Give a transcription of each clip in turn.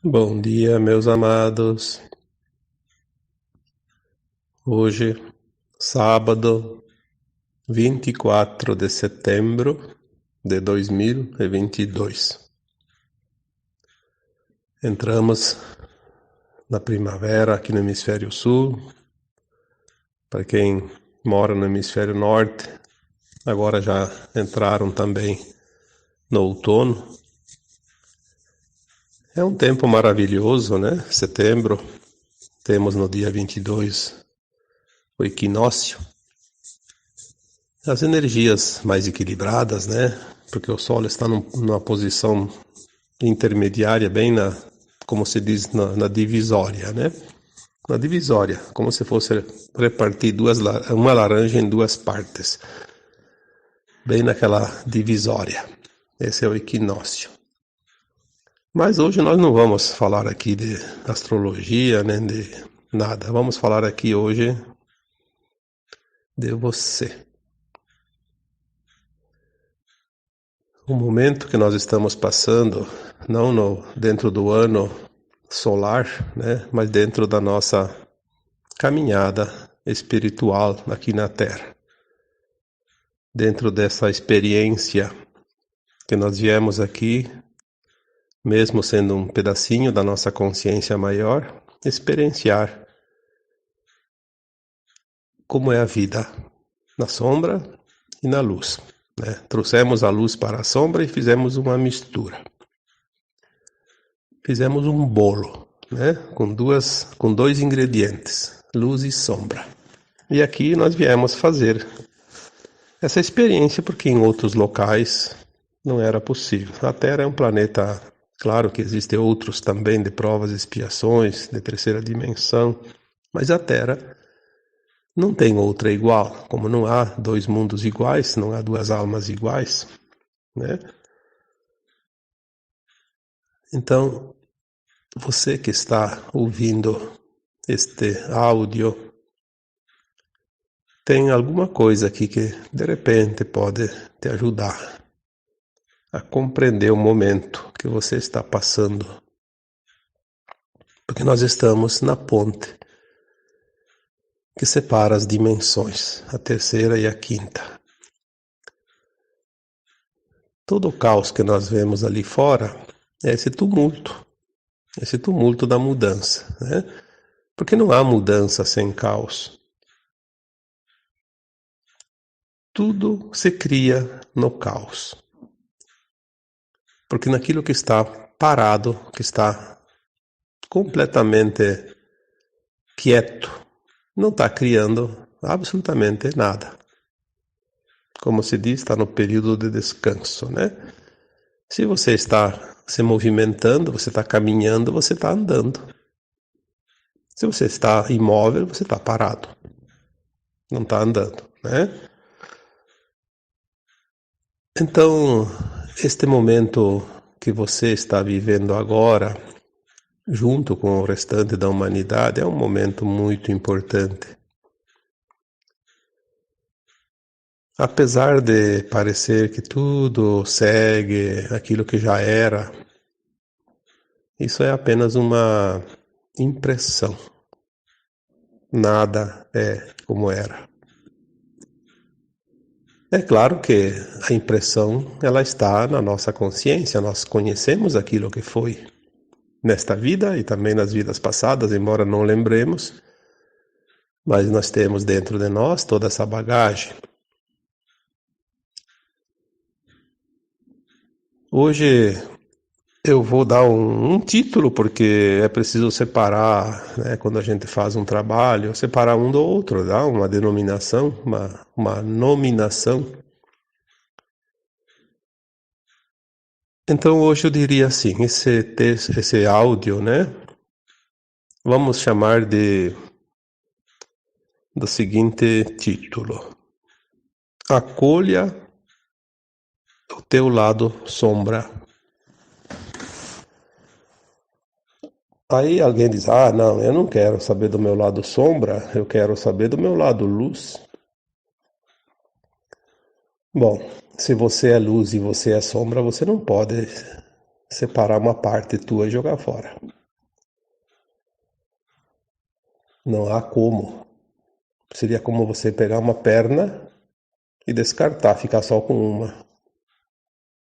Bom dia, meus amados. Hoje, sábado, 24 de setembro de 2022. Entramos na primavera aqui no Hemisfério Sul. Para quem mora no Hemisfério Norte, agora já entraram também no outono. É um tempo maravilhoso, né? Setembro, temos no dia 22 o equinócio. As energias mais equilibradas, né? Porque o Sol está numa posição intermediária, bem como se diz, na divisória, né? Na divisória, como se fosse repartir uma laranja em duas partes. Bem naquela divisória. Esse é o equinócio. Mas hoje nós não vamos falar aqui de astrologia, nem de nada. Vamos falar aqui hoje de você. O momento que nós estamos passando, não dentro do ano solar, né, mas dentro da nossa caminhada espiritual aqui na Terra. Dentro dessa experiência que nós viemos aqui, mesmo sendo um pedacinho da nossa consciência maior, experienciar como é a vida na sombra e na luz, né? Trouxemos a luz para a sombra e fizemos uma mistura. Fizemos um bolo, né? Com dois ingredientes, luz e sombra. E aqui nós viemos fazer essa experiência porque em outros locais não era possível. A Terra é um planeta, claro que existem outros também de provas e expiações, de terceira dimensão, mas a Terra não tem outra igual, como não há dois mundos iguais, não há duas almas iguais, né? Então, você que está ouvindo este áudio, tem alguma coisa aqui que de repente pode te ajudar a compreender o momento que você está passando. Porque nós estamos na ponte que separa as dimensões, a terceira e a quinta. Todo o caos que nós vemos ali fora é esse tumulto da mudança, né? Porque não há mudança sem caos. Tudo se cria no caos. Porque naquilo que está parado, que está completamente quieto, não está criando absolutamente nada. Como se diz, está no período de descanso, né? Se você está se movimentando, você está caminhando, você está andando. Se você está imóvel, você está parado. Não está andando, né? Então, este momento que você está vivendo agora, junto com o restante da humanidade, é um momento muito importante. Apesar de parecer que tudo segue aquilo que já era, isso é apenas uma impressão. Nada é como era. É claro que a impressão ela está na nossa consciência, nós conhecemos aquilo que foi nesta vida e também nas vidas passadas, embora não lembremos, mas nós temos dentro de nós toda essa bagagem. Hoje eu vou dar um título, porque é preciso separar, né, quando a gente faz um trabalho, separar um do outro, dar uma denominação, uma nominação. Então hoje eu diria assim, esse texto, esse áudio, né, vamos chamar do seguinte título: Acolha o teu lado sombra. Aí alguém diz, não, eu não quero saber do meu lado sombra, eu quero saber do meu lado luz. Bom, se você é luz e você é sombra, você não pode separar uma parte tua e jogar fora. Não há como. Seria como você pegar uma perna e descartar, ficar só com uma.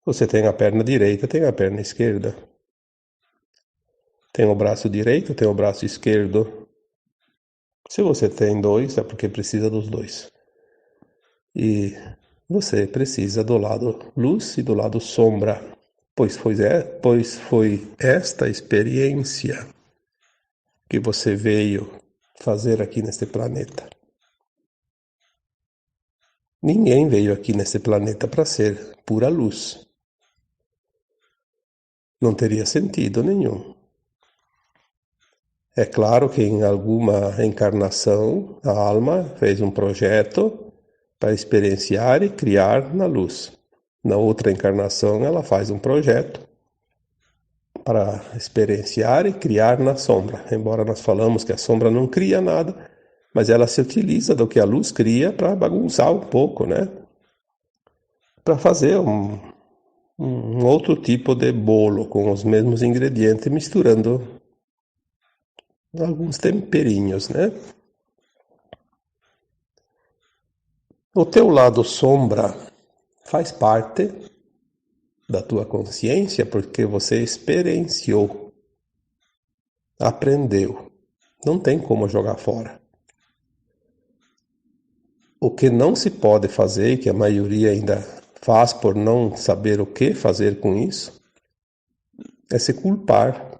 Você tem a perna direita, tem a perna esquerda. Tem o braço direito, tem o braço esquerdo. Se você tem dois, é porque precisa dos dois. E você precisa do lado luz e do lado sombra, pois foi esta experiência que você veio fazer aqui neste planeta. Ninguém veio aqui neste planeta para ser pura luz. Não teria sentido nenhum. É claro que em alguma encarnação a alma fez um projeto para experienciar e criar na luz. Na outra encarnação ela faz um projeto para experienciar e criar na sombra. Embora nós falamos que a sombra não cria nada, mas ela se utiliza do que a luz cria para bagunçar um pouco, né? Para fazer um outro tipo de bolo com os mesmos ingredientes, misturando alguns temperinhos, né? O teu lado sombra faz parte da tua consciência porque você experienciou, aprendeu. Não tem como jogar fora. O que não se pode fazer, e que a maioria ainda faz por não saber o que fazer com isso, é se culpar,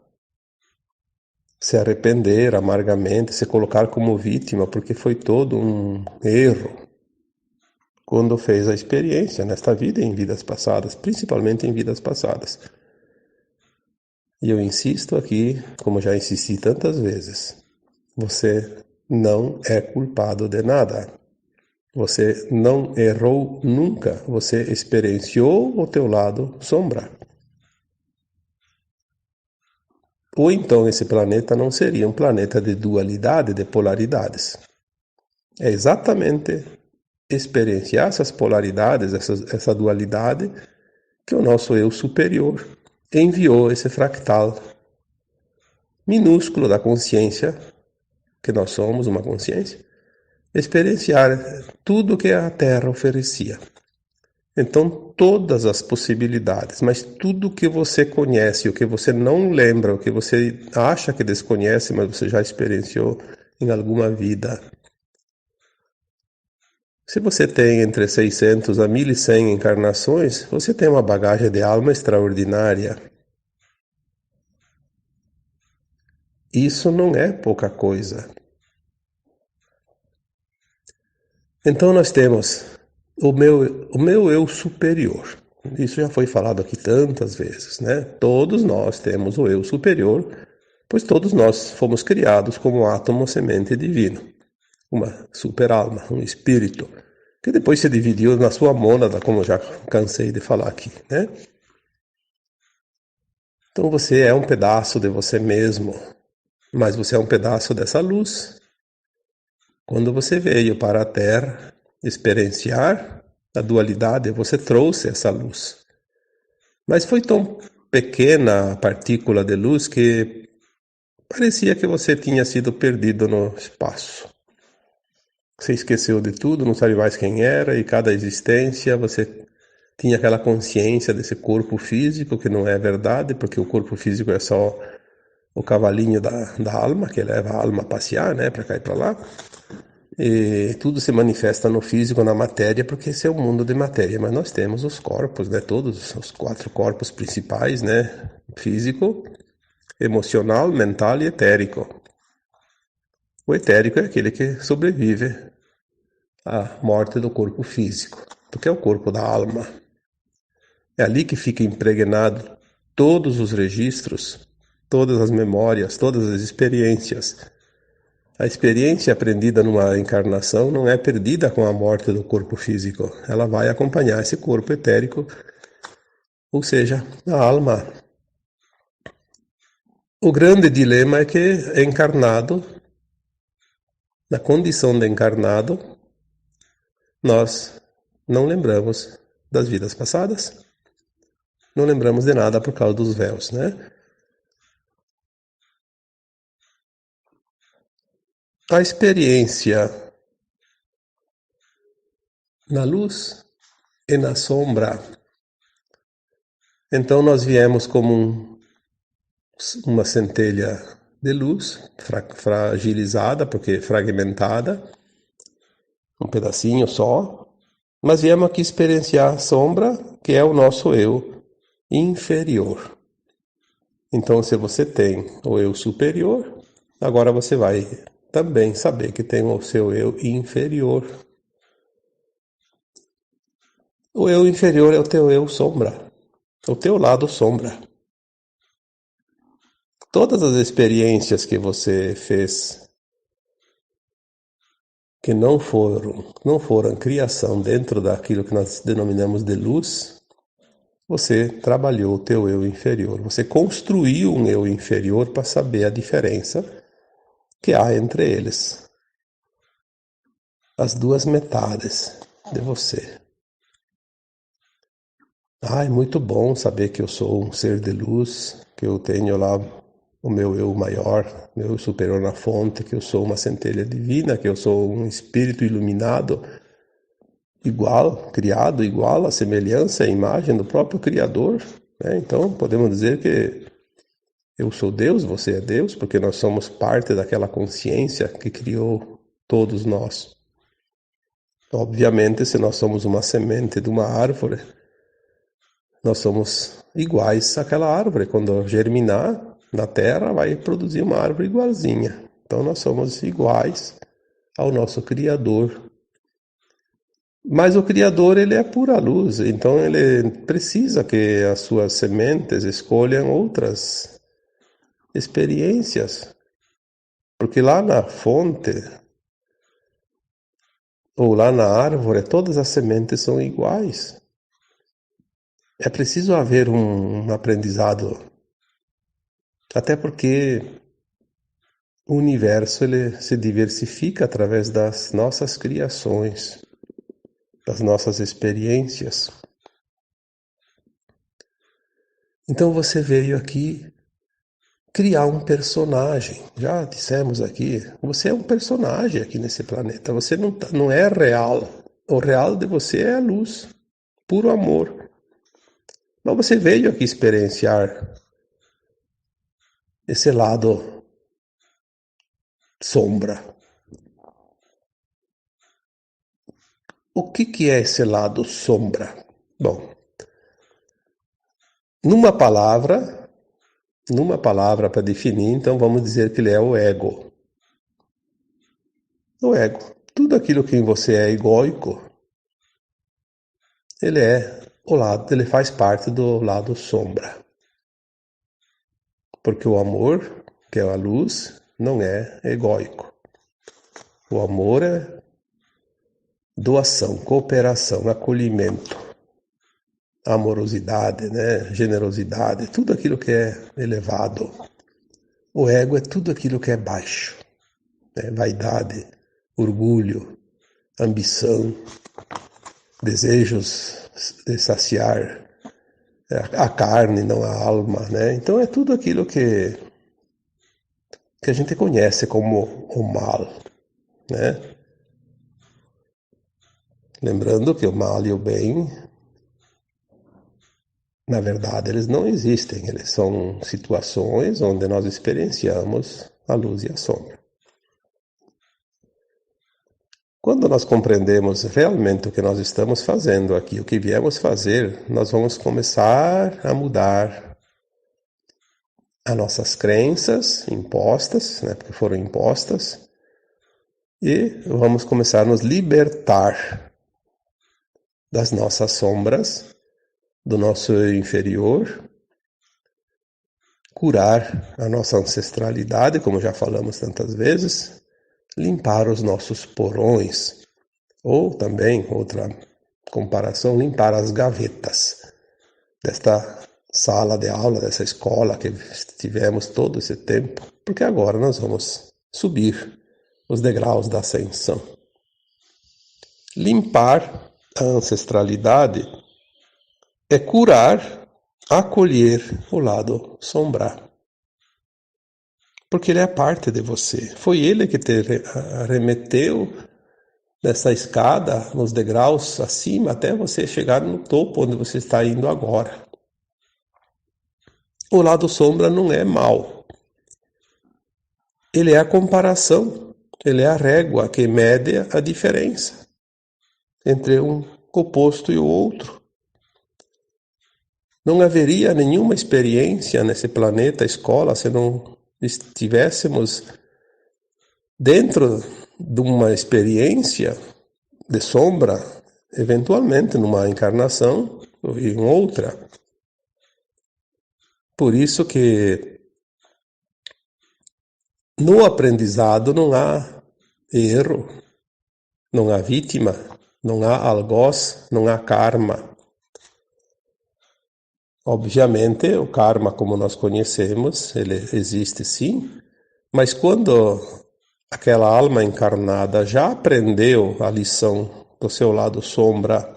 se arrepender amargamente, se colocar como vítima, porque foi todo um erro quando fez a experiência nesta vida e em vidas passadas, principalmente em vidas passadas. E eu insisto aqui, como já insisti tantas vezes, você não é culpado de nada. Você não errou nunca, você experienciou o teu lado sombra. Ou então esse planeta não seria um planeta de dualidade, de polaridades. É exatamente experienciar essas polaridades, essa dualidade, que o nosso eu superior enviou esse fractal minúsculo da consciência, que nós somos uma consciência, experienciar tudo que a Terra oferecia. Então, todas as possibilidades, mas tudo que você conhece, o que você não lembra, o que você acha que desconhece, mas você já experienciou em alguma vida. Se você tem entre 600 a 1100 encarnações, você tem uma bagagem de alma extraordinária. Isso não é pouca coisa. Então nós temos o meu eu superior. Isso já foi falado aqui tantas vezes, né? Todos nós temos o eu superior, pois todos nós fomos criados como átomo semente divino. Uma super alma, um espírito, que depois se dividiu na sua mônada, como já cansei de falar aqui, né? Então você é um pedaço de você mesmo, mas você é um pedaço dessa luz. Quando você veio para a Terra experienciar a dualidade, você trouxe essa luz. Mas foi tão pequena a partícula de luz que parecia que você tinha sido perdido no espaço. Você esqueceu de tudo, não sabe mais quem era, e cada existência você tinha aquela consciência desse corpo físico, que não é verdade, porque o corpo físico é só o cavalinho da alma, que leva a alma a passear, né, para cá e para lá. E tudo se manifesta no físico, na matéria, porque esse é o mundo de matéria. Mas nós temos os corpos, né, todos os 4 corpos principais, né, físico, emocional, mental e etérico. O etérico é aquele que sobrevive à morte do corpo físico, porque é o corpo da alma. É ali que fica impregnado todos os registros, todas as memórias, todas as experiências. A experiência aprendida numa encarnação não é perdida com a morte do corpo físico. Ela vai acompanhar esse corpo etérico, ou seja, a alma. O grande dilema é que encarnado, na condição de encarnado, nós não lembramos das vidas passadas. não lembramos de nada por causa dos véus, né? A experiência na luz e na sombra. Então nós viemos como uma centelha de luz, fragilizada, porque fragmentada, um pedacinho só, mas viemos aqui experienciar a sombra, que é o nosso eu inferior. Então, se você tem o eu superior, agora você vai também saber que tem o seu eu inferior. O eu inferior é o teu eu sombra, o teu lado sombra. Todas as experiências que você fez que não foram criação dentro daquilo que nós denominamos de luz, você trabalhou o teu eu inferior. Você construiu um eu inferior para saber a diferença que há entre eles. As duas metades de você. É muito bom saber que eu sou um ser de luz, que eu tenho lá o meu eu maior, meu eu superior na fonte, que eu sou uma centelha divina, que eu sou um espírito iluminado, igual, criado igual à semelhança e imagem do próprio Criador, né? Então podemos dizer que eu sou Deus, você é Deus, porque nós somos parte daquela consciência que criou todos nós. Obviamente, se nós somos uma semente de uma árvore, nós somos iguais àquela árvore. Quando germinar na terra, vai produzir uma árvore igualzinha. Então nós somos iguais ao nosso Criador. Mas o Criador, ele é pura luz, então ele precisa que as suas sementes escolham outras experiências. Porque lá na fonte, ou lá na árvore, todas as sementes são iguais. É preciso haver um aprendizado, até porque o universo ele se diversifica através das nossas criações, das nossas experiências. Então você veio aqui criar um personagem. Já dissemos aqui, você é um personagem aqui nesse planeta. Você não é real. O real de você é a luz, puro amor. Mas você veio aqui experienciar esse lado sombra. O que é esse lado sombra? Bom, numa palavra para definir, então vamos dizer que ele é o ego. O ego. Tudo aquilo que em você é egóico, ele faz parte do lado sombra. Porque o amor, que é a luz, não é egóico. O amor é doação, cooperação, acolhimento, amorosidade, né? Generosidade, tudo aquilo que é elevado. O ego é tudo aquilo que é baixo, né? Vaidade, orgulho, ambição, desejos de saciar a carne, não a alma, né? Então é tudo aquilo que a gente conhece como o mal, né? Lembrando que o mal e o bem, na verdade, eles não existem. Eles são situações onde nós experienciamos a luz e a sombra. Quando nós compreendemos realmente o que nós estamos fazendo aqui, o que viemos fazer, nós vamos começar a mudar as nossas crenças impostas, né, porque foram impostas, e vamos começar a nos libertar das nossas sombras, do nosso eu inferior, curar a nossa ancestralidade, como já falamos tantas vezes, limpar os nossos porões, ou também, outra comparação, limpar as gavetas desta sala de aula, dessa escola que tivemos todo esse tempo, porque agora nós vamos subir os degraus da ascensão. Limpar a ancestralidade é curar acolher o lado sombra. Porque ele é parte de você. Foi ele que te remeteu nessa escada, nos degraus acima, até você chegar no topo onde você está indo agora. O lado sombra não é mal. Ele é a comparação, ele é a régua que mede a diferença entre um oposto e o outro. Não haveria nenhuma experiência nesse planeta escola se não estivéssemos dentro de uma experiência de sombra, eventualmente numa encarnação ou em outra. Por isso que no aprendizado não há erro, não há vítima, não há algoz, não há karma. Obviamente, o karma, como nós conhecemos, ele existe sim, mas quando aquela alma encarnada já aprendeu a lição do seu lado sombra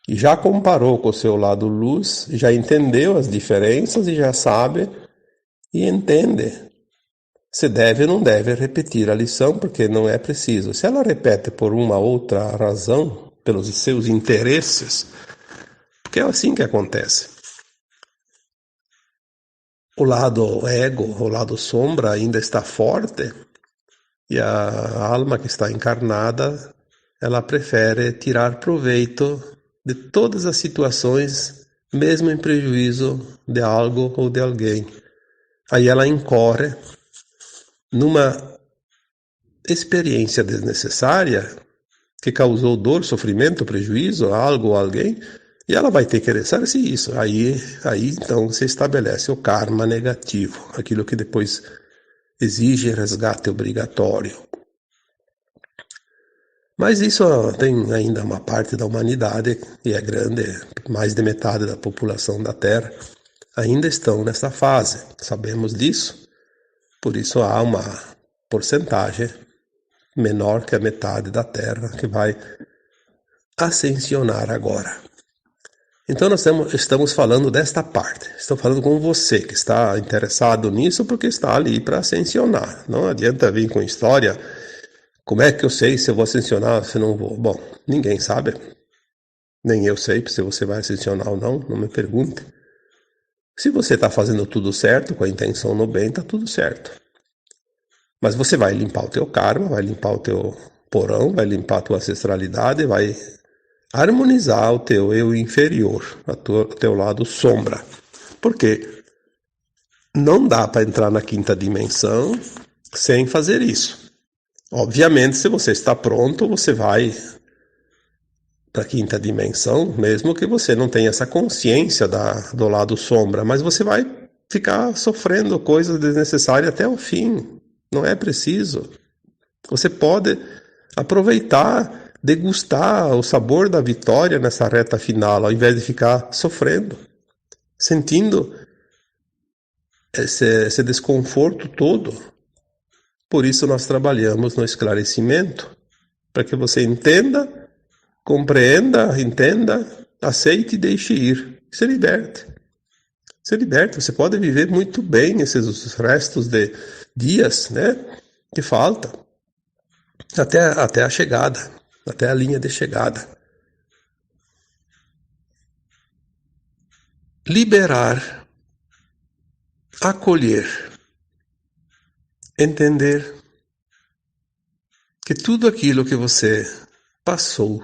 e já comparou com o seu lado luz, já entendeu as diferenças e já sabe e entende se deve ou não deve repetir a lição, porque não é preciso. Se ela repete por uma outra razão, pelos seus interesses, porque é assim que acontece. O lado ego, o lado sombra ainda está forte e a alma que está encarnada, ela prefere tirar proveito de todas as situações, mesmo em prejuízo de algo ou de alguém. Aí ela incorre numa experiência desnecessária que causou dor, sofrimento, prejuízo a algo ou a alguém, e ela vai ter que ressarcir isso. Aí então se estabelece o karma negativo, aquilo que depois exige resgate obrigatório. Mas isso tem ainda uma parte da humanidade, e é grande, mais de metade da população da Terra, ainda estão nessa fase. Sabemos disso, por isso há uma porcentagem menor que a metade da Terra que vai ascensionar agora. Então nós estamos falando desta parte. Estou falando com você que está interessado nisso porque está ali para ascensionar. Não adianta vir com história. Como é que eu sei se eu vou ascensionar ou se não vou? Bom, ninguém sabe. Nem eu sei se você vai ascensionar ou não. Não me pergunte. Se você está fazendo tudo certo, com a intenção no bem, está tudo certo. Mas você vai limpar o teu karma, vai limpar o teu porão, vai limpar a tua ancestralidade, vai harmonizar o teu eu inferior, o teu lado sombra. Porque não dá para entrar na quinta dimensão sem fazer isso. Obviamente, se você está pronto, você vai para a quinta dimensão, mesmo que você não tenha essa consciência do lado sombra, mas você vai ficar sofrendo coisas desnecessárias até o fim. Não é preciso. Você pode aproveitar, degustar o sabor da vitória nessa reta final, ao invés de ficar sofrendo, sentindo esse desconforto todo. Por isso nós trabalhamos no esclarecimento, para que você entenda, compreenda, entenda, aceite e deixe ir. Se liberte. Se liberte. Você pode viver muito bem esses restos de dias, né, que falta, até a chegada, até a linha de chegada. Liberar, acolher, entender que tudo aquilo que você passou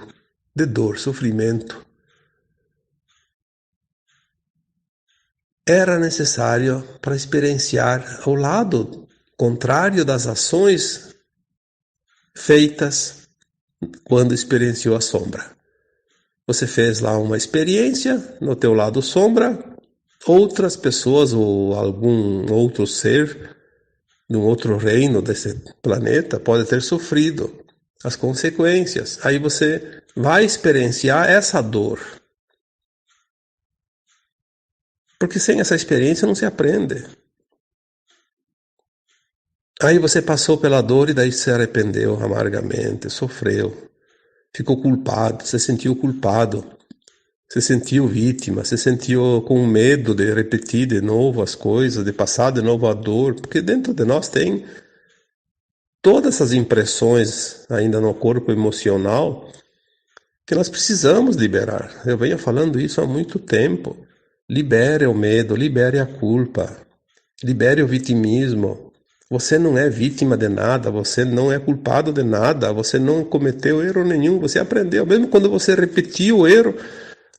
de dor, sofrimento, era necessário para experienciar o lado contrário das ações feitas quando experienciou a sombra. Você fez lá uma experiência no teu lado sombra, outras pessoas ou algum outro ser de um outro reino desse planeta pode ter sofrido as consequências. Aí você vai experienciar essa dor. Porque sem essa experiência não se aprende. Aí você passou pela dor e daí se arrependeu amargamente, sofreu, ficou culpado, se sentiu culpado. se sentiu vítima, se sentiu com medo de repetir de novo as coisas, de passar de novo a dor, porque dentro de nós tem todas essas impressões ainda no corpo emocional que nós precisamos liberar. Eu venho falando isso há muito tempo. Libere o medo, libere a culpa, libere o vitimismo. Você não é vítima de nada, você não é culpado de nada, você não cometeu erro nenhum, você aprendeu. Mesmo quando você repetiu o erro,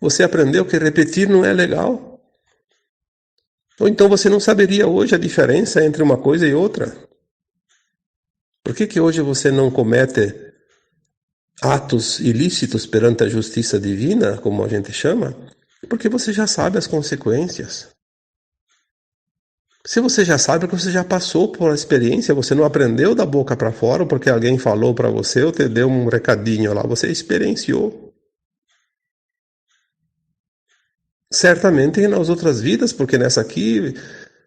você aprendeu que repetir não é legal. Ou então você não saberia hoje a diferença entre uma coisa e outra. Por que hoje você não comete atos ilícitos perante a justiça divina, como a gente chama? Porque você já sabe as consequências. Se você já sabe, porque você já passou por a experiência, você não aprendeu da boca para fora, porque alguém falou para você ou te deu um recadinho lá, você experienciou. Certamente nas outras vidas, porque nessa aqui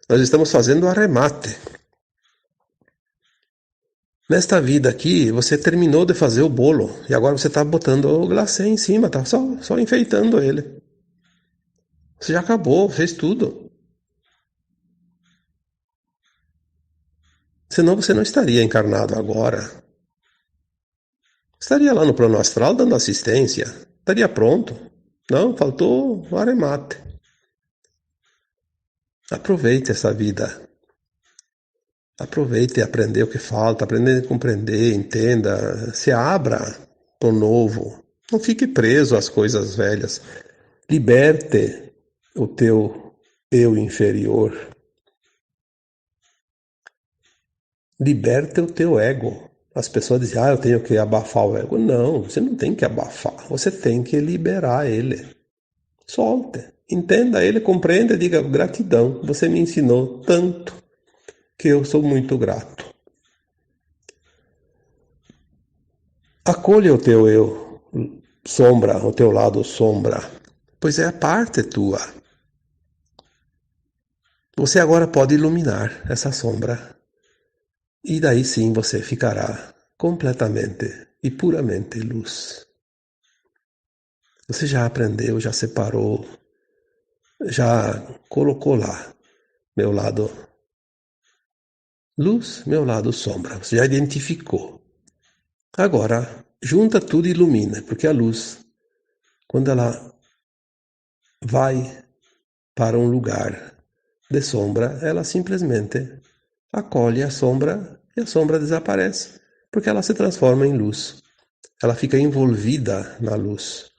nós estamos fazendo o arremate. Nesta vida aqui, você terminou de fazer o bolo e agora você está botando o glacê em cima, tá só enfeitando ele. Você já acabou, fez tudo. Senão você não estaria encarnado agora. Estaria lá no plano astral dando assistência. Estaria pronto. Não, faltou o arremate. Aproveite essa vida. Aproveite e aprender o que falta, aprender a compreender, entenda, se abra para o novo. Não fique preso às coisas velhas. Liberte o teu eu inferior. Liberte o teu ego. As pessoas dizem, eu tenho que abafar o ego. Não, você não tem que abafar, você tem que liberar ele. Solte, entenda ele, compreenda e diga, gratidão, você me ensinou tanto que eu sou muito grato. Acolha o teu eu sombra, o teu lado sombra, pois é a parte tua. Você agora pode iluminar essa sombra e daí sim você ficará completamente e puramente luz. Você já aprendeu, já separou, já colocou lá meu lado luz, meu lado sombra. Você já identificou. Agora, junta tudo e ilumina, porque a luz, quando ela vai para um lugar de sombra, ela simplesmente acolhe a sombra e a sombra desaparece, porque ela se transforma em luz. Ela fica envolvida na luz.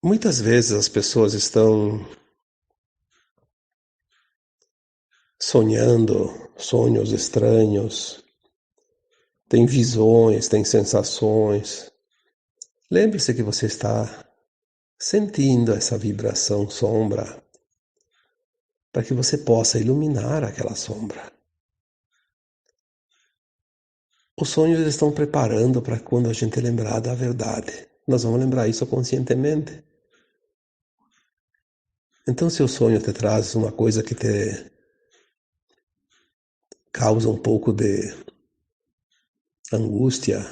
Muitas vezes as pessoas estão sonhando sonhos estranhos, têm visões, têm sensações. Lembre-se que você está sentindo essa vibração sombra para que você possa iluminar aquela sombra. Os sonhos estão preparando para quando a gente lembrar da verdade. Nós vamos lembrar isso conscientemente. Então, se o sonho te traz uma coisa que te causa um pouco de angústia,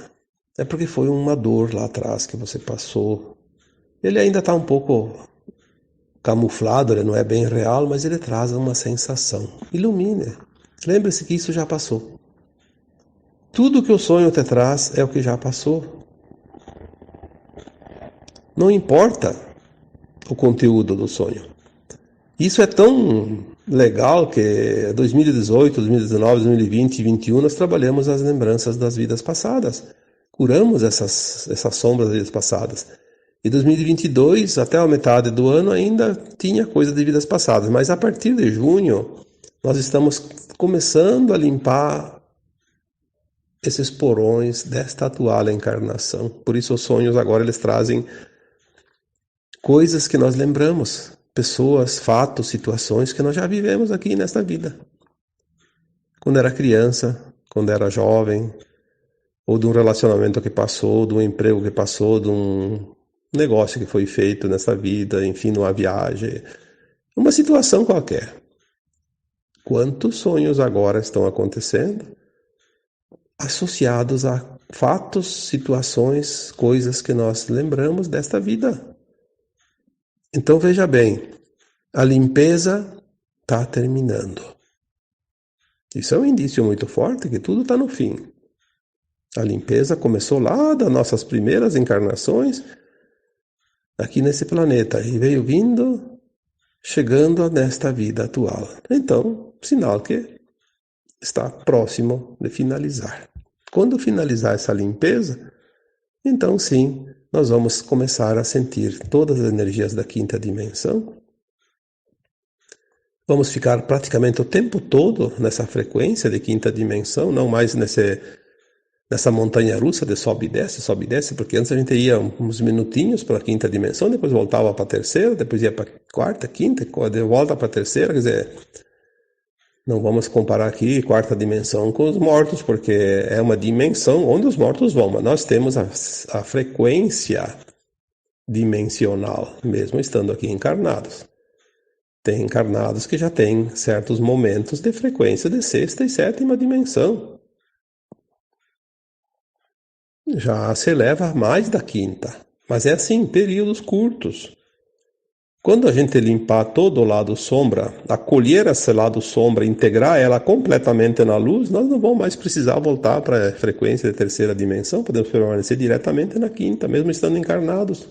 é porque foi uma dor lá atrás que você passou. Ele ainda está um pouco camuflado, ele não é bem real, mas ele traz uma sensação. Ilumine. Lembre-se que isso já passou. Tudo que o sonho te traz é o que já passou. Não importa o conteúdo do sonho. Isso é tão legal que 2018, 2019, 2020 e 2021 nós trabalhamos as lembranças das vidas passadas. Curamos essas sombras das vidas passadas. E 2022, até a metade do ano, ainda tinha coisa de vidas passadas. Mas a partir de junho, nós estamos começando a limpar esses porões desta atual encarnação. Por isso os sonhos agora eles trazem coisas que nós lembramos. Pessoas, fatos, situações que nós já vivemos aqui nesta vida. Quando era criança, quando era jovem, ou de um relacionamento que passou, de um emprego que passou, de um negócio que foi feito nessa vida, enfim, numa viagem, uma situação qualquer. Quantos sonhos agora estão acontecendo associados a fatos, situações, coisas que nós lembramos desta vida. Então veja bem, a limpeza está terminando. Isso é um indício muito forte que tudo está no fim. A limpeza começou lá das nossas primeiras encarnações aqui nesse planeta e veio vindo, chegando nesta vida atual. Então, sinal que está próximo de finalizar. Quando finalizar essa limpeza, então sim, nós vamos começar a sentir todas as energias da quinta dimensão. Vamos ficar praticamente o tempo todo nessa frequência de quinta dimensão, não mais nessa montanha russa de sobe e desce, porque antes a gente ia uns minutinhos para a quinta dimensão, depois voltava para a terceira, depois ia para a quarta, quinta, de volta para a terceira, quer dizer, não vamos comparar aqui quarta dimensão com os mortos, porque é uma dimensão onde os mortos vão, mas nós temos a frequência dimensional, mesmo estando aqui encarnados. Tem encarnados que já têm certos momentos de frequência de sexta e sétima dimensão. Já se eleva a mais da quinta, mas é assim, períodos curtos. Quando a gente limpar todo o lado sombra, acolher esse lado sombra, integrar ela completamente na luz, nós não vamos mais precisar voltar para a frequência de terceira dimensão, podemos permanecer diretamente na quinta, mesmo estando encarnados.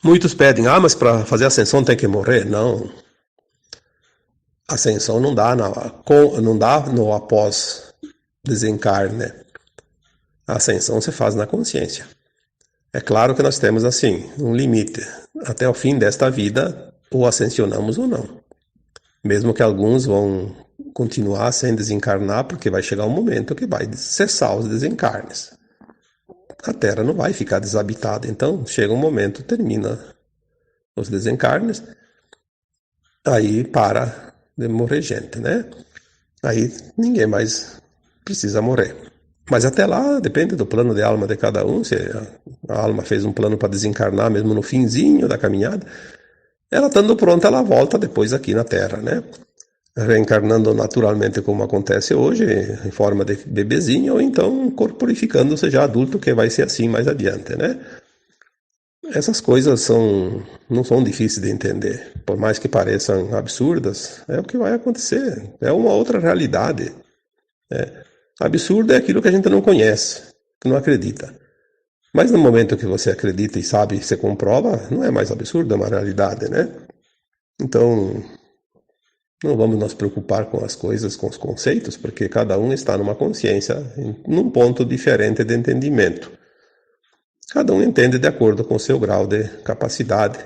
Muitos pedem, mas para fazer ascensão tem que morrer? Não. Ascensão não dá no após desencarne. A ascensão se faz na consciência. É claro que nós temos assim um limite. Até o fim desta vida, ou ascensionamos ou não. Mesmo que alguns vão continuar sem desencarnar, porque vai chegar um momento que vai cessar os desencarnes. A Terra não vai ficar desabitada. Então, chega um momento, termina os desencarnes, aí para de morrer gente, né? Aí ninguém mais precisa morrer. Mas até lá, depende do plano de alma de cada um. Se a alma fez um plano para desencarnar, mesmo no finzinho da caminhada, ela estando pronta, ela volta depois aqui na Terra, né? Reencarnando naturalmente como acontece hoje, em forma de bebezinho, ou então corporificando-se já adulto, que vai ser assim mais adiante, né? Essas coisas não são difíceis de entender. Por mais que pareçam absurdas, é o que vai acontecer. É uma outra realidade. Absurdo é aquilo que a gente não conhece, que não acredita. Mas no momento que você acredita e sabe, você comprova, não é mais absurdo, é uma realidade, né? Então, não vamos nos preocupar com as coisas, com os conceitos, porque cada um está numa consciência, num ponto diferente de entendimento. Cada um entende de acordo com o seu grau de capacidade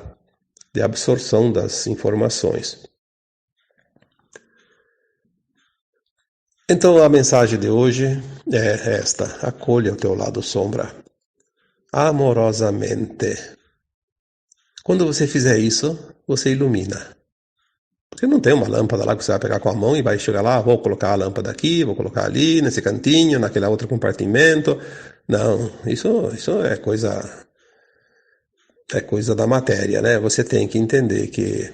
de absorção das informações. Então a mensagem de hoje é esta: acolha o teu lado sombra, amorosamente. Quando você fizer isso, você ilumina. Porque não tem uma lâmpada lá que você vai pegar com a mão e vai chegar lá, vou colocar a lâmpada aqui, vou colocar ali, nesse cantinho, naquele outro compartimento. Não, isso é coisa da matéria, né? Você tem que entender que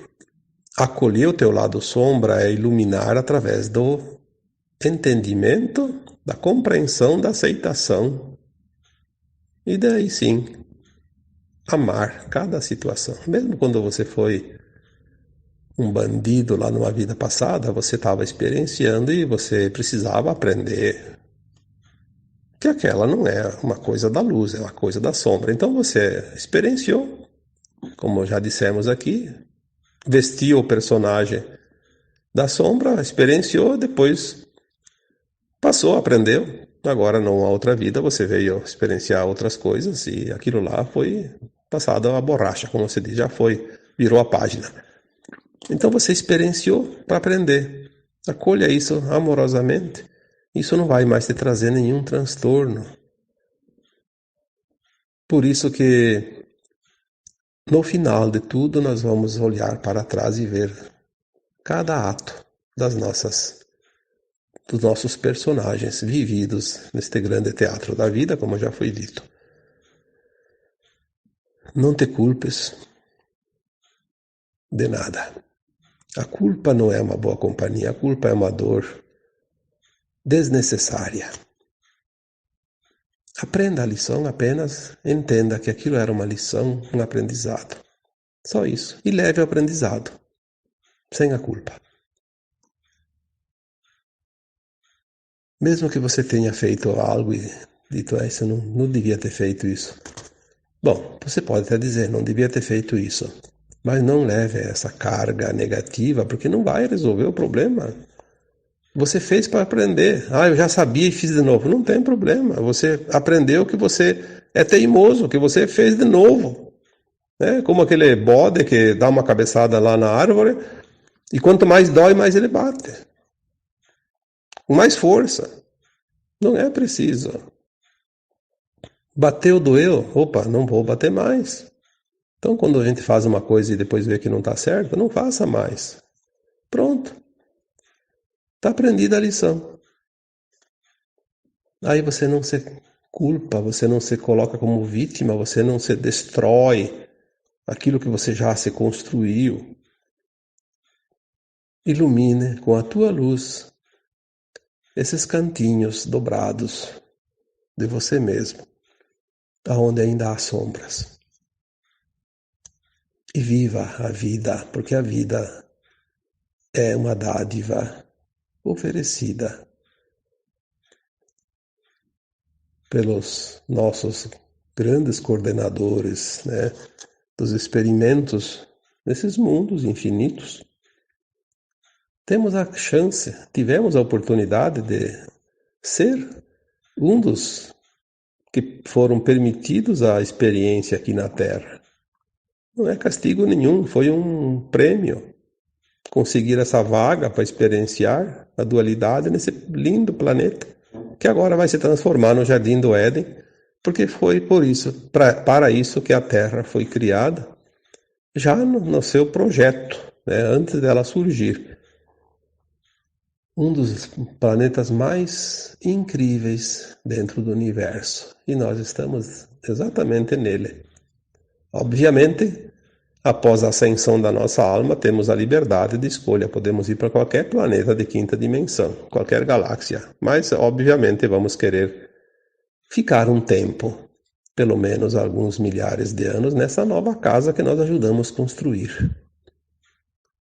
acolher o teu lado sombra é iluminar através do entendimento, da compreensão, da aceitação. E daí sim, amar cada situação. Mesmo quando você foi um bandido lá numa vida passada, você estava experienciando e você precisava aprender que aquela não é uma coisa da luz, é uma coisa da sombra. Então você experienciou, como já dissemos aqui, vestiu o personagem da sombra, experienciou, depois passou, aprendeu. Agora, numa outra vida, você veio experienciar outras coisas e aquilo lá foi passado a borracha, como se diz, já foi, virou a página. Então você experienciou para aprender. Acolha isso amorosamente. Isso não vai mais te trazer nenhum transtorno. Por isso que no final de tudo nós vamos olhar para trás e ver cada ato dos nossos personagens vividos neste grande teatro da vida, como já foi dito. Não te culpes de nada. A culpa não é uma boa companhia, a culpa é uma dor desnecessária. Aprenda a lição, apenas entenda que aquilo era uma lição, um aprendizado. Só isso. E leve o aprendizado, sem a culpa. Mesmo que você tenha feito algo e dito, isso não devia ter feito isso. Bom, você pode até dizer, não devia ter feito isso. Mas não leve essa carga negativa, porque não vai resolver o problema. Você fez para aprender. Eu já sabia e fiz de novo. Não tem problema. Você aprendeu que você é teimoso, que você fez de novo. Como aquele bode que dá uma cabeçada lá na árvore e quanto mais dói, mais ele bate. Com mais força. Não é preciso. Bateu, doeu. Opa, não vou bater mais. Então, quando a gente faz uma coisa e depois vê que não está certo, não faça mais. Pronto. Está aprendida a lição. Aí você não se culpa, você não se coloca como vítima, você não se destrói aquilo que você já se construiu. Ilumine com a tua luz esses cantinhos dobrados de você mesmo, aonde ainda há sombras. E viva a vida, porque a vida é uma dádiva oferecida pelos nossos grandes coordenadores, dos experimentos nesses mundos infinitos. Temos a chance, tivemos a oportunidade de ser um dos que foram permitidos a experiência aqui na Terra. Não é castigo nenhum, foi um prêmio conseguir essa vaga para experienciar a dualidade nesse lindo planeta, que agora vai se transformar no Jardim do Éden, porque foi por isso, para isso que a Terra foi criada, já no seu projeto, antes dela surgir. Um dos planetas mais incríveis dentro do universo. E nós estamos exatamente nele. Obviamente, após a ascensão da nossa alma, temos a liberdade de escolha. Podemos ir para qualquer planeta de quinta dimensão, qualquer galáxia. Mas, obviamente, vamos querer ficar um tempo, pelo menos alguns milhares de anos, nessa nova casa que nós ajudamos a construir.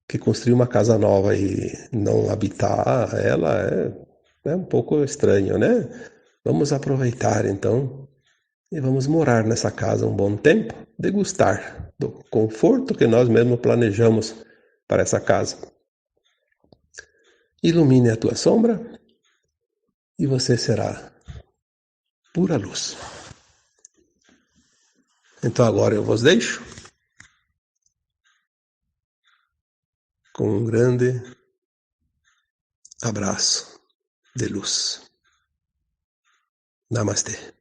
Que construir uma casa nova e não habitar ela é um pouco estranho, né? Vamos aproveitar então e vamos morar nessa casa um bom tempo, degustar do conforto que nós mesmos planejamos para essa casa. Ilumine a tua sombra e você será pura luz. Então agora eu vos deixo com um grande abraço de luz. Namastê.